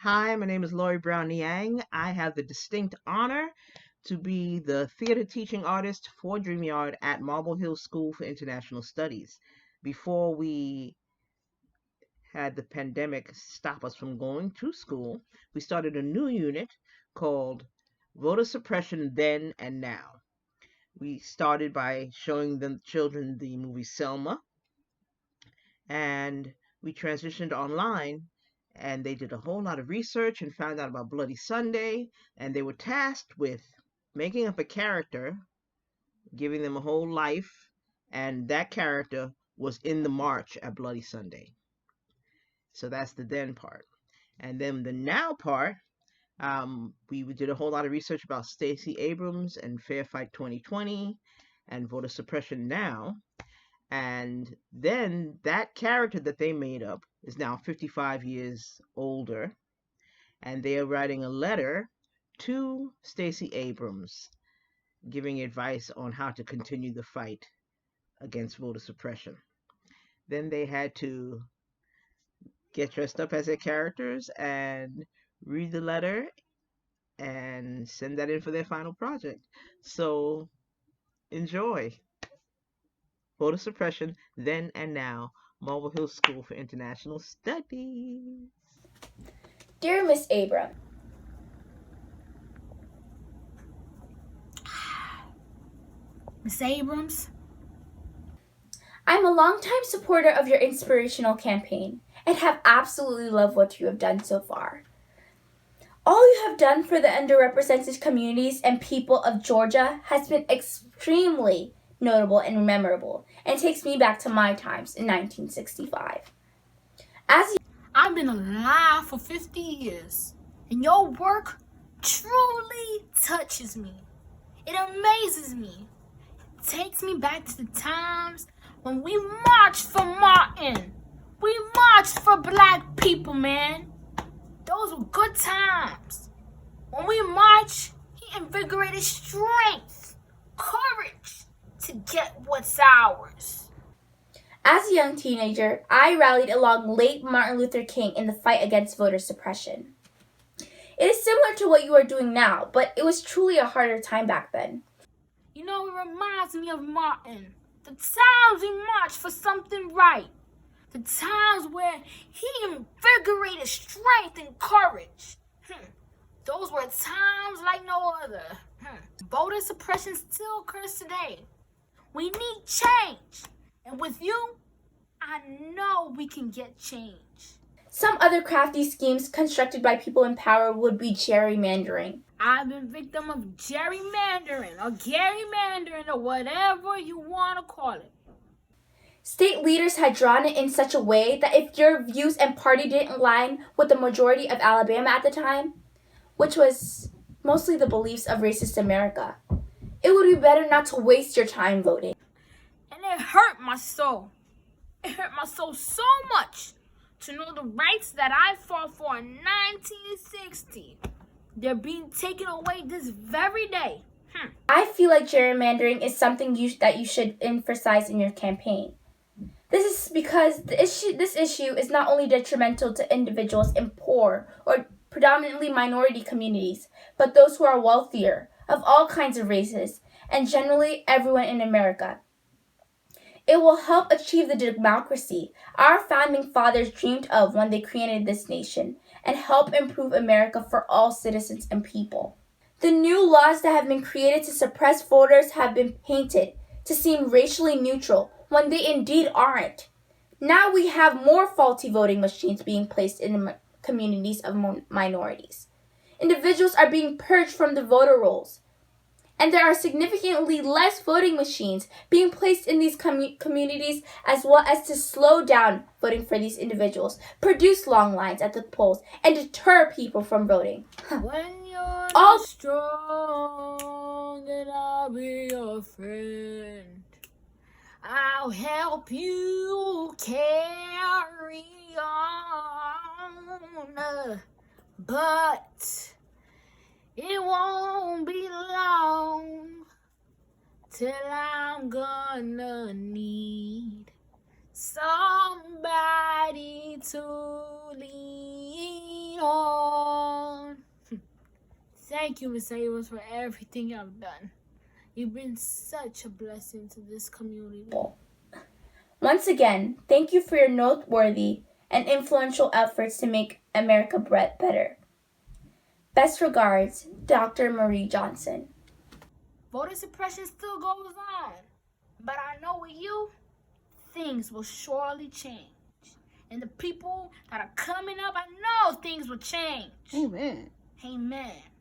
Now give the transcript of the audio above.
Hi, my name is Lori Brown Niang. I have the distinct honor to be the theater teaching artist for DreamYard at Marble Hill School for International Studies. Before we had the pandemic stop us from going to school, we started a new unit called Voter Suppression Then and Now. We started by showing the children the movie Selma, and we transitioned online, and they did a whole lot of research and found out about Bloody Sunday, and they were tasked with making up a character, giving them a whole life, and that character was in the march at Bloody Sunday. So that's the then part. And then the now part, we did a whole lot of research about Stacy Abrams and Fair Fight 2020 and Voter Suppression Now. And then that character that they made up is now 55 years older, and they are writing a letter to Stacy Abrams giving advice on how to continue the fight against voter suppression. Then they had to get dressed up as their characters and read the letter and send that in for their final project. So enjoy. Voter Suppression, Then and Now, Marble Hill School for International Studies. Dear Miss Abrams, Miss Abrams, I'm a longtime supporter of your inspirational campaign and have absolutely loved what you have done so far. All you have done for the underrepresented communities and people of Georgia has been extremely notable and memorable and takes me back to my times in 1965. I've been alive for 50 years, and your work truly touches me. It amazes me. It takes me back to the times when we marched for Martin. We marched for black people, man. Those were good times. When we marched, he invigorated strength, courage to get what's ours. As a young teenager, I rallied along late Martin Luther King in the fight against voter suppression. It is similar to what you are doing now, but it was truly a harder time back then. You know, it reminds me of Martin. The times we marched for something right. The times where he invigorated strength and courage. Those were times like no other. Voter suppression still occurs today. We need change. And with you, I know we can get change. Some other crafty schemes constructed by people in power would be gerrymandering. I've been victim of gerrymandering or gerrymandering or whatever you want to call it. State leaders had drawn it in such a way that if your views and party didn't align with the majority of Alabama at the time, which was mostly the beliefs of racist America, it would be better not to waste your time voting. And it hurt my soul. It hurt my soul so much to know the rights that I fought for in 1960. They're being taken away this very day. I feel like gerrymandering is something that you should emphasize in your campaign. This is because this issue is not only detrimental to individuals in poor or predominantly minority communities, but those who are wealthier, of all kinds of races, and generally everyone in America. It will help achieve the democracy our founding fathers dreamed of when they created this nation, and help improve America for all citizens and people. The new laws that have been created to suppress voters have been painted to seem racially neutral when they indeed aren't. Now we have more faulty voting machines being placed in the communities of minorities. Individuals are being purged from the voter rolls. And there are significantly less voting machines being placed in these communities, as well as to slow down voting for these individuals, produce long lines at the polls, and deter people from voting. When you're not strong, and I'll be your friend. I'll help you carry on. But it won't be long till I'm gonna need somebody to lean on. Thank you, Miss Abrams, for everything you've done. You've been such a blessing to this community. Once again, thank you for your noteworthy and influential efforts to make America better. Best regards, Dr. Marie Johnson. Voter suppression still goes on, but I know with you, things will surely change. And the people that are coming up, I know things will change. Amen. Amen.